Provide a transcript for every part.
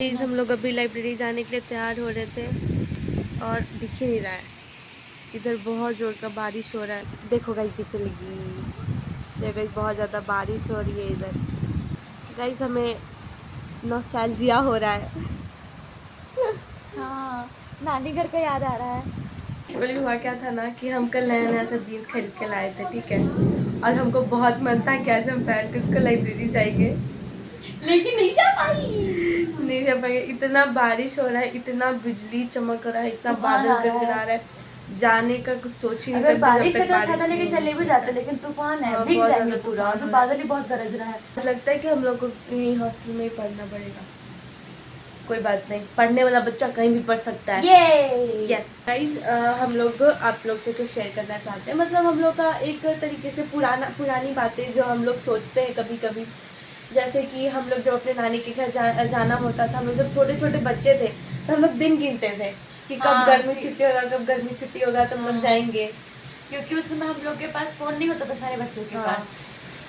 हम लोग अभी लाइब्रेरी जाने के लिए तैयार हो रहे थे और दिख ही नहीं रहा है। इधर बहुत जोर का बारिश हो रहा है। देखो गाइस कितनी लगी, देखो गाइस बहुत ज़्यादा बारिश हो रही है इधर। गाइस हमें नॉस्टैल्जिया हो रहा है। हाँ, नानी घर का याद आ रहा है। बोली हुआ क्या था ना कि हम कल नया नया सा जीन्स खरीद के लाए थे, ठीक है, और हमको बहुत मन था कि आज हम पहन के उसको लाइब्रेरी जाएंगे, लेकिन नहीं जा पाई। नहीं जा पाएंगे। इतना बारिश हो रहा है, इतना बिजली चमक रहा है, इतना तूफान बादल आ रहा गड़गड़ा है। रहा है, जाने का कुछ सोच ही नहीं अगर सकते जब बारिश है तक तो बारिश छाता लेके नहीं चले भी होता जाते, है। लेकिन तूफान है, हाँ, भीग बहुत जाएंगे ज़्यादा पूरा। तूफान अभी हो रहा बादल ही बहुत गरज रहा है। है। लगता है कि हम लोग को यहीं हॉस्टल में ही पढ़ना पड़ेगा। कोई बात नहीं, पढ़ने वाला बच्चा कहीं भी पढ़ सकता है। ये यस गाइस, हम लोग आप लोग से कुछ शेयर करना चाहते हैं। मतलब हम लोग का एक तरीके से पुरानी बातें जो हम लोग सोचते हैं कभी कभी, जैसे कि हम लोग जब अपने नानी के घर जाना होता था, हम लोग जब छोटे छोटे बच्चे थे तो हम लोग दिन गिनते थे कि कब हाँ, गर्मी छुट्टी होगा, कब गर्मी छुट्टी होगा तो हम लोग जाएंगे। क्योंकि उस समय हम लोग के पास फोन नहीं होता था सारे बच्चों के हाँ। पास,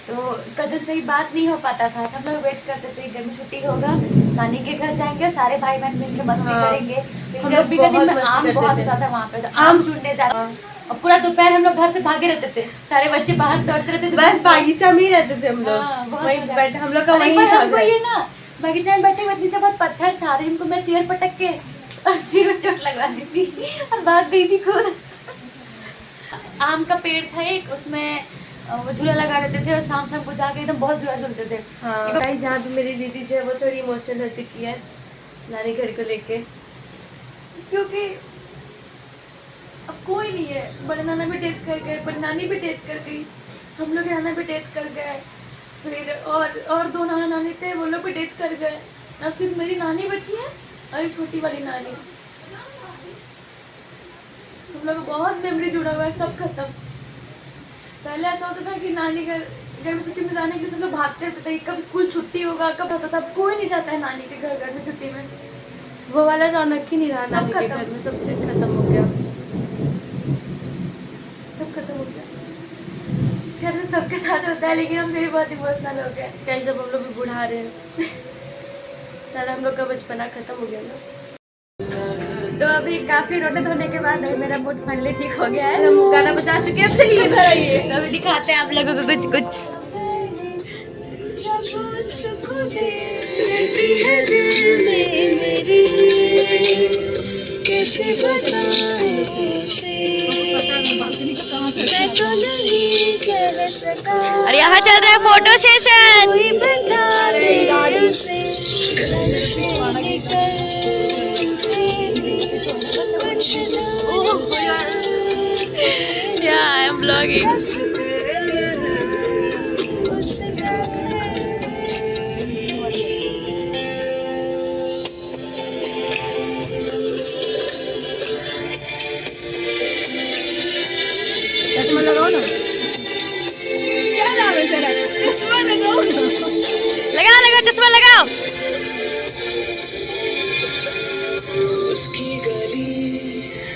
तो कजन से ही बात नहीं हो पाता था। हम लोग वेट करते थे गर्मी छुट्टी होगा, नानी के घर जाएंगे, सारे भाई बहन मिलकर मस्ती हाँ, करेंगे। फिर हम लोग गर्मी का दिन में बहुत मस्ती आम करते बहुत थे। होता था वहाँ पे, तो हम आम चूटने जाते। और पूरा दोपहर हम लोग घर से भागे रहते थे, सारे बच्चे बाहर दौड़ते रहते थे। बस बागीचा में ही रहते थे हम लोग। हाँ, बहुत वहीं मजा। बैठ हम लोग का और एक वहीं बार था हमको घर। ये ना बगीचा में बैठे बैठे नीचे बहुत पत्थर था, और हमको मैं चेयर पटक के और सिर में चोट लगवा दी थी और भाग गई थी खुद। आम का पेड़ था एक, उसमें वो झूला लगा देते थे और शाम शाम को जाके एकदम बहुत झूला झूलते थे। हाँ गाइस, यहाँ पे मेरी दीदी जो है वो थोड़ी इमोशनल हो चुकी है नानी घर को लेके, क्योंकि अब कोई नहीं है। बड़े नाना भी डेथ कर गए, बड़ी नानी भी डेथ कर गई, हम लोग के नाना भी डेथ कर गए, फिर और दो नाना नानी थे, वो लोग भी डेथ कर गए। अब सिर्फ मेरी नानी बची है और एक छोटी वाली नानी। हम लोग का बहुत मेमोरी जुड़ा हुआ है, सब खत्म। पहले ऐसा होता था कि नानी घर गर्मी छुट्टी में जाने के लिए सब लोग भागते रहते थे, कब स्कूल छुट्टी होगा, कब होता था। कोई नहीं जाता है नानी के घर गर्मी छुट्टी में। वो वाला रौनक ही नहीं रहा सब नानी के खत्म। घर में, सब चीज खत्म हो गया। सब खत्म हो गया। घर में सबके साथ होता है, लेकिन हम मेरे बहुत इमोशनल हो गए। कहीं जब हम लोग भी बुढ़ा रहे हैं सारा हम लोग का बचपना खत्म हो गया ना। तो अभी काफी रोने धोने के बाद मेरा मूड फाइनली ठीक हो गया है। हम गाना बजा चुके हैं, अब चलिए इधर आइए। तो अभी दिखाते हैं आप लोगों को कुछ कुछ। कैसे बताऊं उसे, मैं तो नहीं कह सका। और यहाँ चल रहा है फोटो सेशन। कोई बता दे उसे, घर से निकल कुछ Yeah, I'm vlogging. चश्मा लगाओ ना। क्या नाम है सर? चश्मा लगाओ ना। लगाओ लगाओ चश्मा लगाओ। उसकी गली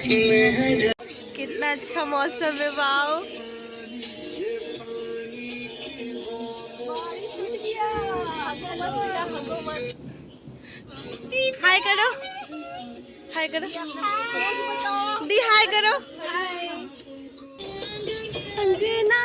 में कितना अच्छा मौसम है, वाओ। हाय करो, हाय करो दी, हाय करो। अंगना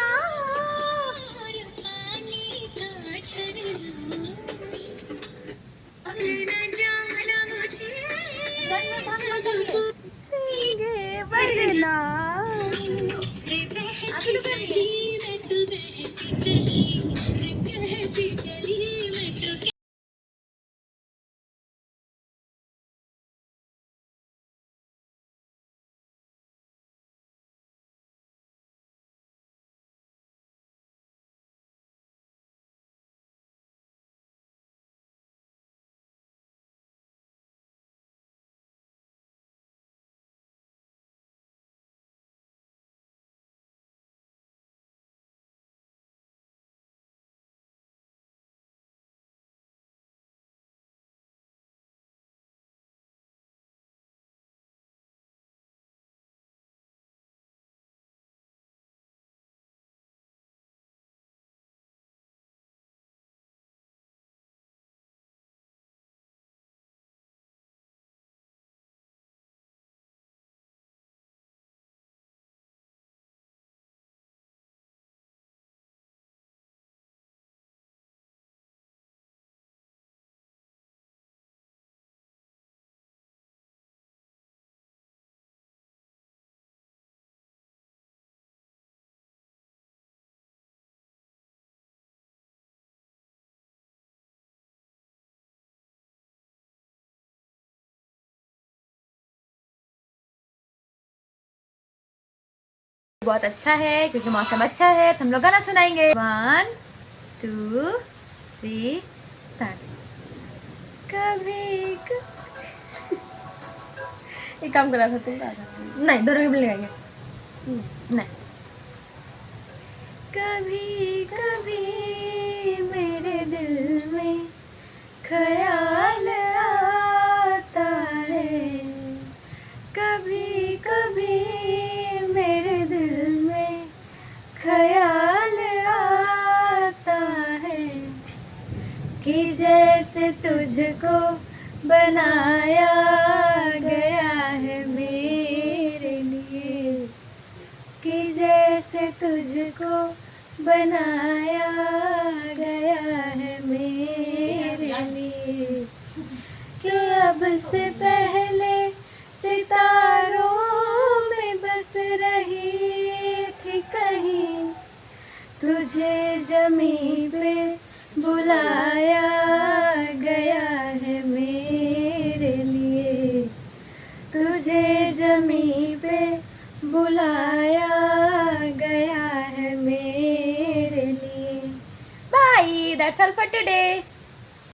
बहुत अच्छा है क्योंकि मौसम अच्छा है, तो हम लोग गाना सुनाएंगे। 1 2 3 स्टार्ट। कभी एक काम करा था तुम गा सकती। नहीं, दोनों के गाएंगे। नहीं। कभी कभी मेरे दिल में ख्याल आता है, कभी कभी मेरे दिल में ख्याल आता है कि जैसे तुझको बनाया गया है मेरे लिए, कि जैसे तुझको बनाया गया है मेरे लिए, कि अब से पहले सितारों में बस रही थी कहीं, तुझे जमीन पे बुलाया गया है मेरे लिए, तुझे जमीन पे बुलाया गया है मेरे लिए। Bye, that's all for today.